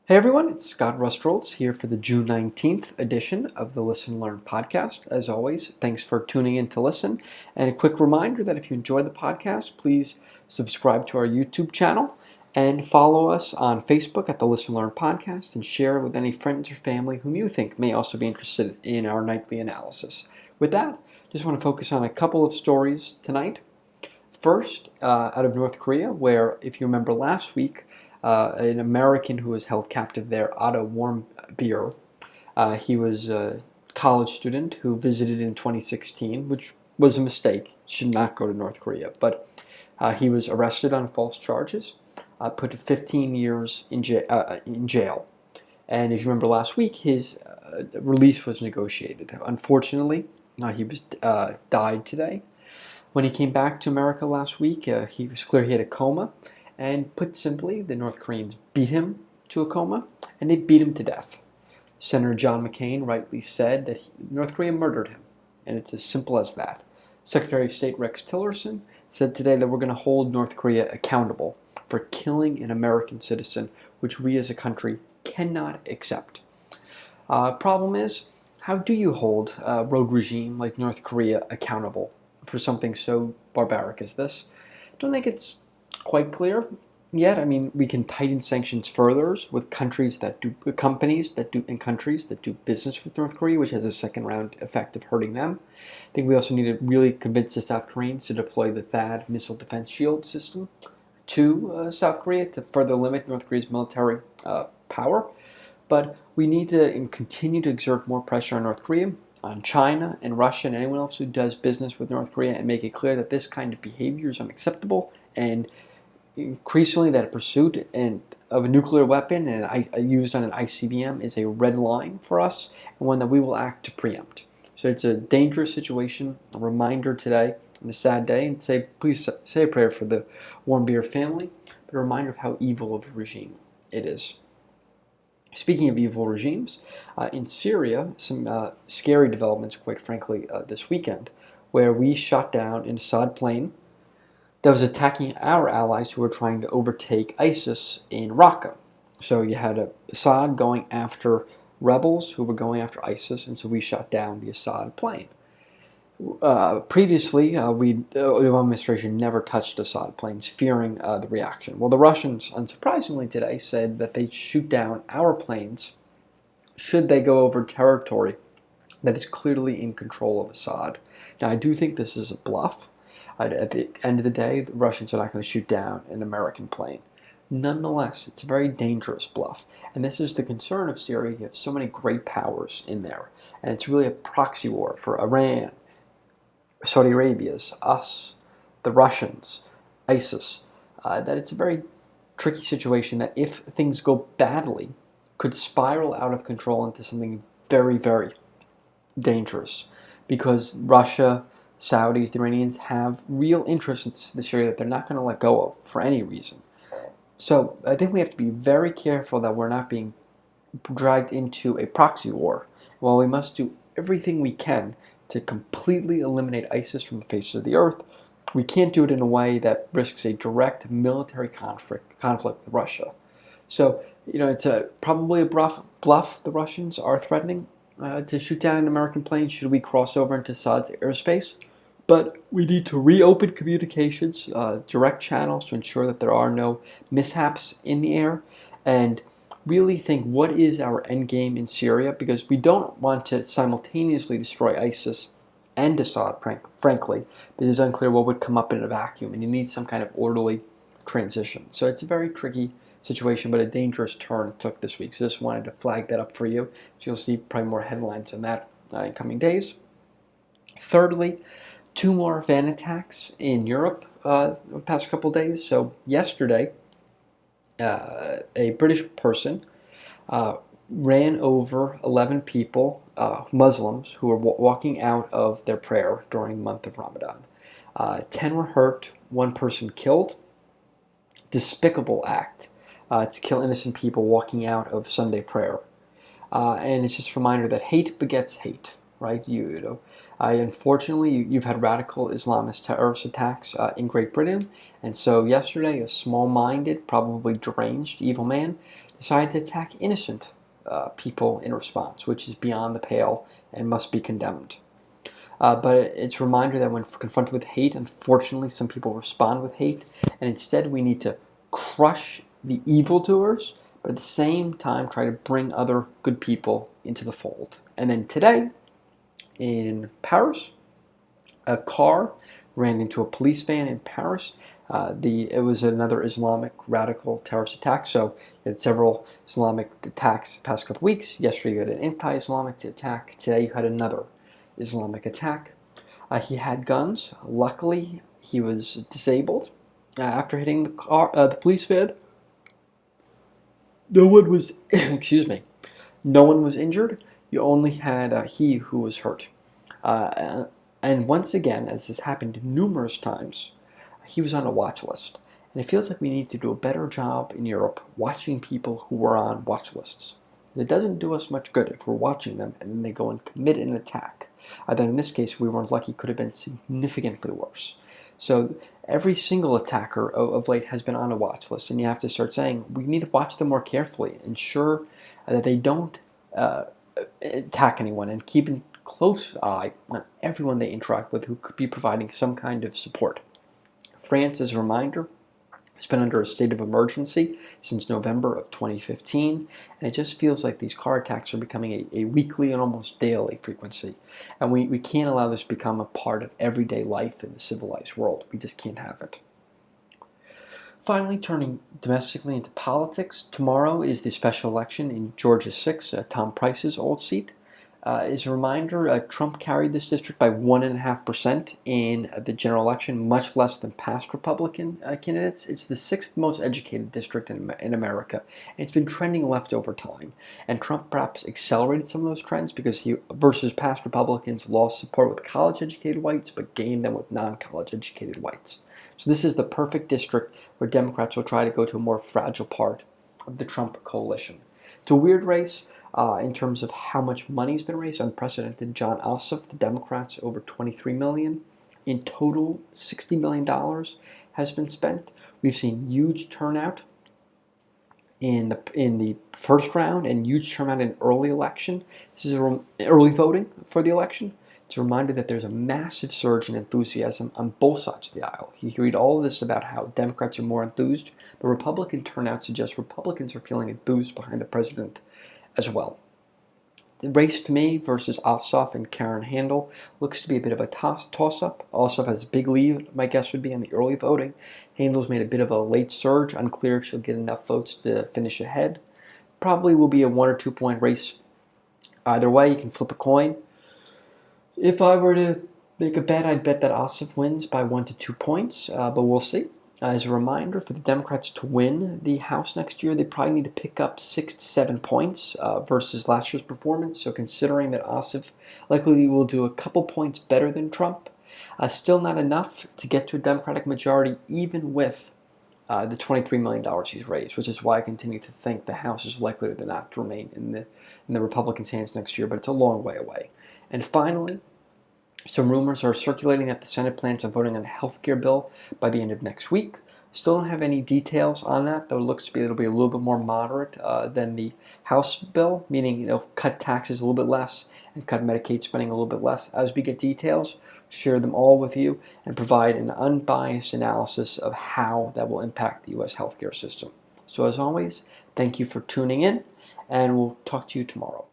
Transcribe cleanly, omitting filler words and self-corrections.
Hey everyone, it's Scott Rustrolds here for the June 19th edition of the Listen Learn podcast. As always, thanks for tuning in to listen. And a quick reminder that if you enjoy the podcast, please subscribe to our YouTube channel and follow us on Facebook at the Listen Learn podcast and share it with any friends or family whom you think may also be interested in our nightly analysis. With that, just want to focus on a couple of stories tonight. First, out of North Korea, where, if you remember last week, an American who was held captive there, Otto Warmbier, he was a college student who visited in 2016, which was a mistake. Should not go to North Korea. But he was arrested on false charges, put to 15 years in jail. And if you remember last week, his release was negotiated. Unfortunately, he was died today. When he came back to America last week, he was clear he had a coma, and put simply, the North Koreans beat him to a coma, and they beat him to death. Senator John McCain rightly said that North Korea murdered him, and it's as simple as that. Secretary of State Rex Tillerson said today that we're going to hold North Korea accountable for killing an American citizen, which we as a country cannot accept. Problem is, how do you hold a rogue regime like North Korea accountable for something so barbaric as this? I don't think it's quite clear yet. I mean, we can tighten sanctions further with companies that do business with North Korea, which has a second round effect of hurting them. I think we also need to really convince the South Koreans to deploy the THAAD missile defense shield system to South Korea to further limit North Korea's military power. But we need to continue to exert more pressure on North Korea, on China and Russia and anyone else who does business with North Korea, and make it clear that this kind of behavior is unacceptable, and increasingly that a pursuit of a nuclear weapon and used on an ICBM is a red line for us, and one that we will act to preempt. So it's a dangerous situation, a reminder today on a sad day, and please say a prayer for the Warmbier family, but a reminder of how evil of a regime it is. Speaking of evil regimes, in Syria, some scary developments, quite frankly, this weekend, where we shot down an Assad plane that was attacking our allies who were trying to overtake ISIS in Raqqa. So you had Assad going after rebels who were going after ISIS, and so we shot down the Assad plane. Previously, the Obama administration never touched Assad planes, fearing the reaction. Well, the Russians, unsurprisingly today, said that they'd shoot down our planes should they go over territory that is clearly in control of Assad. Now, I do think this is a bluff. At the end of the day, the Russians are not going to shoot down an American plane. Nonetheless, it's a very dangerous bluff. And this is the concern of Syria. You have so many great powers in there. And it's really a proxy war for Iran, Saudi Arabia's, us, the Russians, ISIS, that it's a very tricky situation that, if things go badly, could spiral out of control into something very, very dangerous, because Russia, Saudis, the Iranians have real interests in this area that they're not going to let go of for any reason. So I think we have to be very careful that we're not being dragged into a proxy war. While we must do everything we can to completely eliminate ISIS from the face of the earth, we can't do it in a way that risks a direct military conflict with Russia. So, it's probably a bluff the Russians are threatening to shoot down an American plane should we cross over into Assad's airspace. But we need to reopen communications, direct channels, to ensure that there are no mishaps in the air, and really think, what is our end game in Syria? Because we don't want to simultaneously destroy ISIS and Assad, frankly. It is unclear what would come up in a vacuum, and you need some kind of orderly transition. So it's a very tricky situation, but a dangerous turn it took this week. So just wanted to flag that up for you. So you'll see probably more headlines on that in coming days. Thirdly, 2 more van attacks in Europe the past couple days. So yesterday, a British person ran over 11 people, Muslims, who were walking out of their prayer during the month of Ramadan. 10 were hurt, 1 person killed. Despicable act to kill innocent people walking out of Sunday prayer. And it's just a reminder that hate begets hate, right? Unfortunately, you've had radical Islamist terrorist attacks in Great Britain, and so yesterday, a small-minded, probably deranged, evil man decided to attack innocent people in response, which is beyond the pale and must be condemned. But it's a reminder that when confronted with hate, unfortunately, some people respond with hate, and instead we need to crush the evildoers, but at the same time try to bring other good people into the fold. And then today, in Paris, a car ran into a police van in Paris. It was another Islamic radical terrorist attack. So you had several Islamic attacks the past couple weeks. Yesterday you had an anti-Islamic attack. Today you had another Islamic attack. He had guns. Luckily, he was disabled after hitting the police van. No one was, excuse me, no one was injured. You only had he who was hurt. And once again, as this happened numerous times, he was on a watch list. And it feels like we need to do a better job in Europe watching people who were on watch lists. It doesn't do us much good if we're watching them and then they go and commit an attack. Then in this case, we weren't lucky, could have been significantly worse. So every single attacker of late has been on a watch list, and you have to start saying, we need to watch them more carefully, ensure that they don't attack anyone, and keep a close eye on everyone they interact with who could be providing some kind of support. France, as a reminder, has been under a state of emergency since November of 2015, and it just feels like these car attacks are becoming a weekly and almost daily frequency. And we can't allow this to become a part of everyday life in the civilized world. We just can't have it. Finally, turning domestically into politics, tomorrow is the special election in Georgia 6, Tom Price's old seat. As a reminder, Trump carried this district by 1.5% in the general election, much less than past Republican candidates. It's the sixth most educated district in America, and it's been trending left over time. And Trump perhaps accelerated some of those trends because he, versus past Republicans, lost support with college-educated whites, but gained them with non-college-educated whites. So this is the perfect district where Democrats will try to go to a more fragile part of the Trump coalition. It's a weird race. In terms of how much money's been raised, unprecedented. John Ossoff, the Democrats, over $23 million. In total, $60 million has been spent. We've seen huge turnout in the first round and huge turnout in early election. This is early voting for the election. It's a reminder that there's a massive surge in enthusiasm on both sides of the aisle. You can read all of this about how Democrats are more enthused, but Republican turnout suggests Republicans are feeling enthused behind the president as well. The race to me versus Ossoff and Karen Handel looks to be a bit of a toss-up. Ossoff has a big lead, my guess would be, in the early voting. Handel's made a bit of a late surge, unclear if she'll get enough votes to finish ahead. Probably will be a 1 or 2 point race. Either way, you can flip a coin. If I were to make a bet, I'd bet that Ossoff wins by 1 to 2 points, but we'll see. As a reminder, for the Democrats to win the House next year, they probably need to pick up 6 to 7 points versus last year's performance. So considering that Ossoff likely will do a couple points better than Trump, still not enough to get to a Democratic majority, even with the $23 million he's raised, which is why I continue to think the House is likely to not to remain in the Republicans' hands next year, but it's a long way away. And finally, some rumors are circulating that the Senate plans on voting on a health care bill by the end of next week. Still don't have any details on that, though it looks to be it'll be a little bit more moderate than the House bill, meaning they'll cut taxes a little bit less and cut Medicaid spending a little bit less. As we get details, share them all with you and provide an unbiased analysis of how that will impact the U.S. healthcare system. So as always, thank you for tuning in, and we'll talk to you tomorrow.